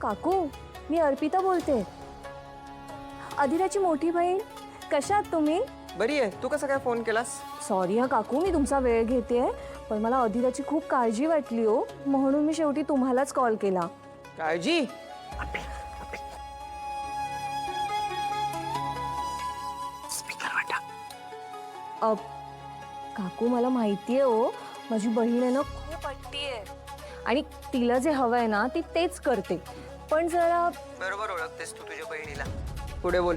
काकू, मी अर्पिता बोलते, अधिराची मोठी बहीण. कशा आहात तुम्ही? बरी आहे. तू कसा काय फोन केलास? सॉरी हा काकू, मी तुमचा वेळ घेतेय, पण मला अधिराची खूप काळजी वाटली हो, म्हणून मी शेवटी तुम्हालाच कॉल केला. काळजी? काकू, मला माहितीये हो, माझी बहीण आहे ना खूप हट्टी आहे आणि तिला जे हवंय ना ती तेच करते, पण जरा. बरोबर ओळखतेस तू तुझ्या बहिणीला. पुढे बोल.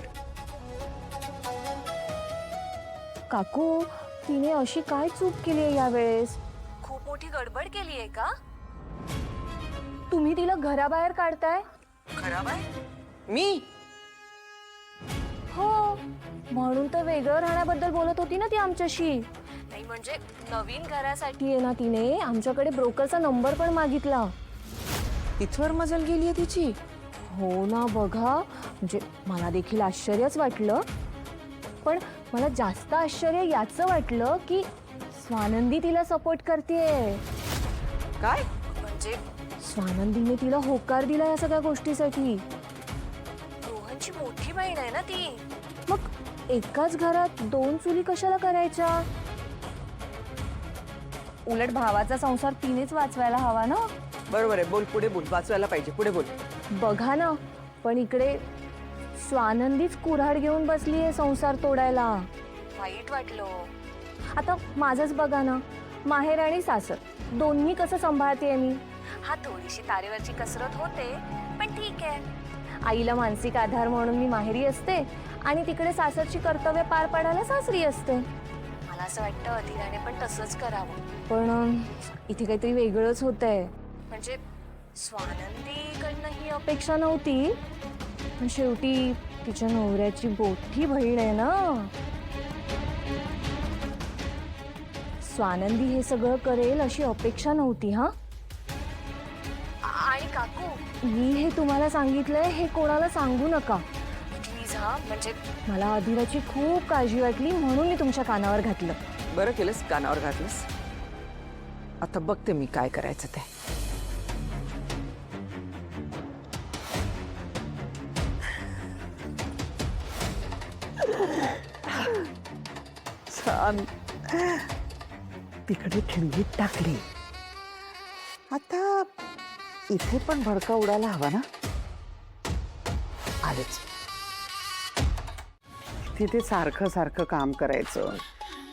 काकू, तिने अशी काय चूक केली आहे यावेळेस? खूप मोठी गडबड केली आहे का? तुम्ही तिला घराबाहेर काढताय? खराब आहे मी? हो, म्हणून तर वेगळं राहण्याबद्दल बोलत होती ना ती आमच्याशी. नाही म्हणजे नवीन घरासाठी आहे ना तिने आमच्याकडे ब्रोकरचा नंबर पण मागितला. इथवर मजल गेली आहे तिची. हो ना, बघा, म्हणजे मला देखील आश्चर्यच वाटलं, पण मला जास्त आश्चर्य याचं वाटलं की स्वानंदी तिला सपोर्ट करतेय. काय? म्हणजे स्वानंदीने तिला होकार दिला या सगळ्या गोष्टीसाठी. रोहनची मोठी बहीण आहे ना ती, मग एकाच घरात दोन चुली कशाला करायच्या? उलट भावाचा संसार तिनेच वाचवायला हवा ना. बरोबर आहे. बोल, पुढे बोल. वाचवायला पाहिजे. पुढे बोल. बघा ना, पण इकडे स्वानंदीच कुऱ्हाड घेऊन बसली आहे संसार तोडायला. वाईट वाटलं. आता माझंच बघा ना, माहेर आणि सासर दोन्ही कसं सांभाळतेय मी. हा, थोडीशी तारेवरची कसरत होते, पण ठीक आहे. आईला मानसिक आधार म्हणून मी माहेरी असते आणि तिकडे सासरची कर्तव्य पार पाडायला सासरी असते. मला असं वाटतं अधिराने पण तसंच करावं, पण इथे काहीतरी वेगळंच होतंय. म्हणजे स्वानंदीकडनं ही अपेक्षा नव्हती, पण शेवटी तिच्या नवऱ्याची मोठी बहीण आहे ना. स्वानंदी हे सगळं करेल अशी अपेक्षा नव्हती. हा, आणि काकू, मी हे तुम्हाला सांगितलंय, हे कोणाला सांगू नका प्लीज. हा, म्हणजे मला अधिराची खूप काळजी वाटली म्हणून मी तुमच्या कानावर घातलं. बरं केलंस कानावर घातलंस. आता बघते मी काय करायचं ते. छान. तिकडे ठिणगीत टाकली. आता इथे पण भडका उडायला हवा ना. आलेच. तिथे सारखं सारखं काम करायचं,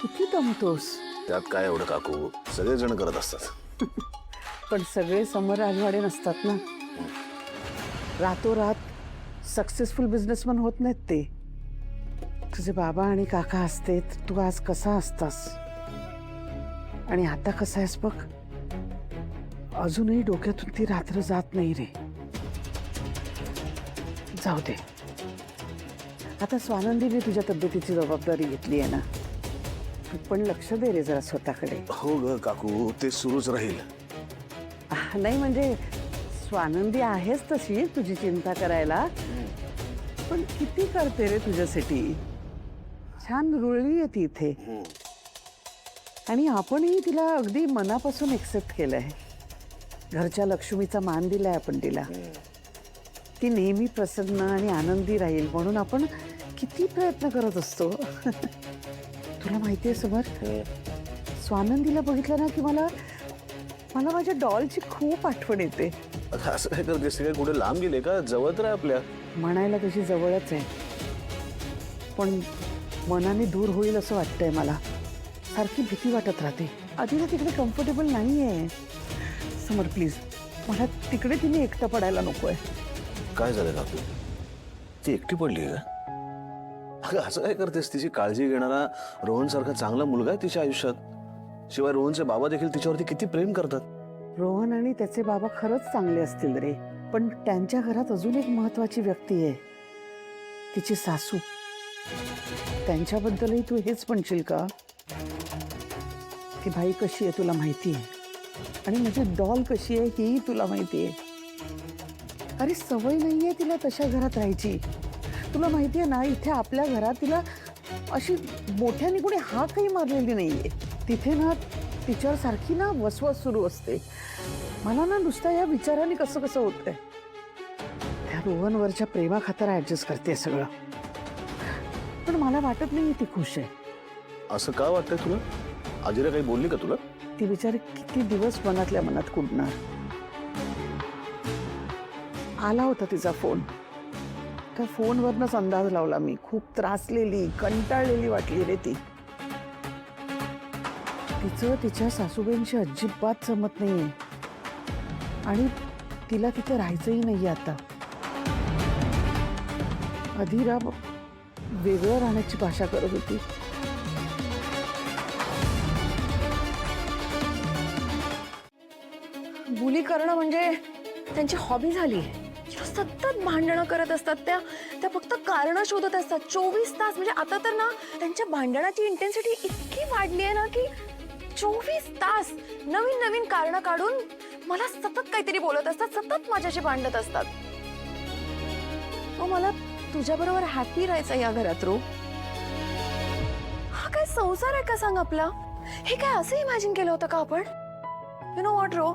किती दमतोस. त्यात काय एवढं काकू, सगळेजण करत असतात. पण सगळे समर राजवाडे नसतात ना. रातोरात सक्सेसफुल बिझनेसमॅन होत नाहीत ते. तुझे बाबा आणि काका असते तर तू आज कसा असतास, आणि आता कसा आहेस बघ. अजूनही डोक्यातून ती रात्र जात नाही रे. जाऊ दे, आता स्वानंदीने तुझ्या तब्येतीची जबाबदारी घेतली आहे ना, तू पण लक्ष दे रे जरा स्वतःकडे. हो ग काकू, ते सुरूच राहील. नाही म्हणजे स्वानंदी आहेच तशी तुझी चिंता करायला, पण किती करते रे तुझ्यासाठी. छान रुळली आहे ती इथे, आणि आपणही तिला अगदी मनापासून एक्सेप्ट केलंय. घरच्या लक्ष्मीचा मान दिलाय आपण तिला. ती नेहमी प्रसन्न आणि आनंदी राहील म्हणून आपण किती प्रयत्न करत असतो. तुला माहितीये समर, स्वानंदीला बघितलं ना की मला माझ्या डॉलची खूप आठवण येते. असं काय करतेस? काय कुठे लांब गेले का? जवळ तर आहे आपल्या. म्हणायला तशी जवळच आहे, पण मनाने दूर होईल असं वाटतंय मला. सारखी भीती वाटत राहते. आधीला तिकडे कम्फर्टेबल नाहीये. समर प्लीज, मला तिकडे तिने एकटं पडायला नकोय. काय झालं काकू? ती एकटी पडली का? अगं असं काय करतेस? तिची काळजी घेणारा रोहन सारखा चांगला मुलगा आहे तिच्या आयुष्यात. शिवाय रोहनचे बाबा देखील तिच्यावरती किती प्रेम करतात. रोहन आणि त्याचे बाबा खरंच चांगले असतील रे, पण त्यांच्या घरात अजून एक महत्वाची व्यक्ती आहे, तिची सासू. त्यांच्याबद्दलही तू हेच म्हणशील का? ती बाई कशी आहे तुला माहिती आहे, आणि माझी डॉल कशी आहे हेही तुला माहिती आहे. अरे सवय नाहीये तिला तशा घरात राहायची. तुला माहिती आहे ना, इथे आपल्या घरात तिला अशी मोठ्याने कोणी हाकही मारलेली नाहीये. तिथे ना तिच्यावर सारखी ना वसवस सुरू असते. मला ना नुसता या विचाराने कसं कसं होतंय. रोहनवरच्या प्रेमाखातर ऍडजस्ट करते सगळं, पण मला वाटत नाही ती खुश आहे. असं का वाटतंय तुला? आजीला काही बोलली का तुला? ती बिचारी किती दिवस मनातल्या मनात कुंडणार. आला होता तिचा फोन, त्या फोनवरनच अंदाज लावला मी. खूप त्रासलेली, कंटाळलेली वाटली रे ती. तिचं तिच्या सासूबाईंशी अजिबात जमत नाहीये आणि तिला तिथे राहायचंही नाहीये आता. अधिरा वेगळं राहण्याची भाषा करत होती. मुली करणं म्हणजे त्यांची हॉबी झाली. सतत भांडणं करत असतात त्या फक्त कारणं शोधत असतात 24 तास. म्हणजे आता तर ना त्यांच्या भांडणाची इंटेन्सिटी इतकी वाढली आहे ना की 24 तास नवीन नवीन कारणं काढून मला सतत काहीतरी बोलत असतात, सतत माझ्याशी भांडत असतात. मला तुझ्या बरोबर हॅपी राहायचं या घरात रो. हा काय संसार आहे का सांग आपला? हे काय असं इमॅजिन केलं होतं का आपण? यु नो व्हॉट रो,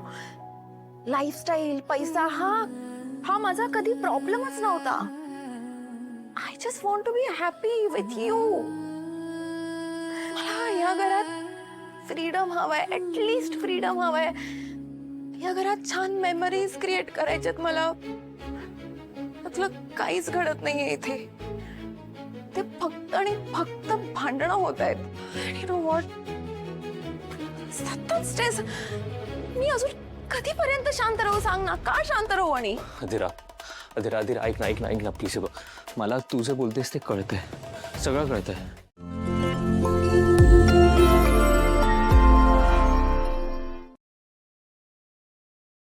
लाईफस्टाईल, पैसा हा माझा कधी प्रॉब्लेमच नव्हता. I just want to be happy with you. मला या घरात फ्रीडम हवाय, ऍटलीस्ट फ्रीडम हवाय. या घरात छान मेमरीज क्रिएट करायच्यात मला. त्यातलं काहीच घडत नाहीये इथे. ते फक्त आणि फक्त भांडणं होत आहेत. यु नो व्हॉट, सतत स्ट्रेस. मी अजून कधीपर्यंत शांत राहू सांग ना? का शांत राहू? आणि अधिरा अधिरा अधिरा ऐक ना प्लीज. मला तू जे बोलतेस ते कळतंय, सगळं कळतंय.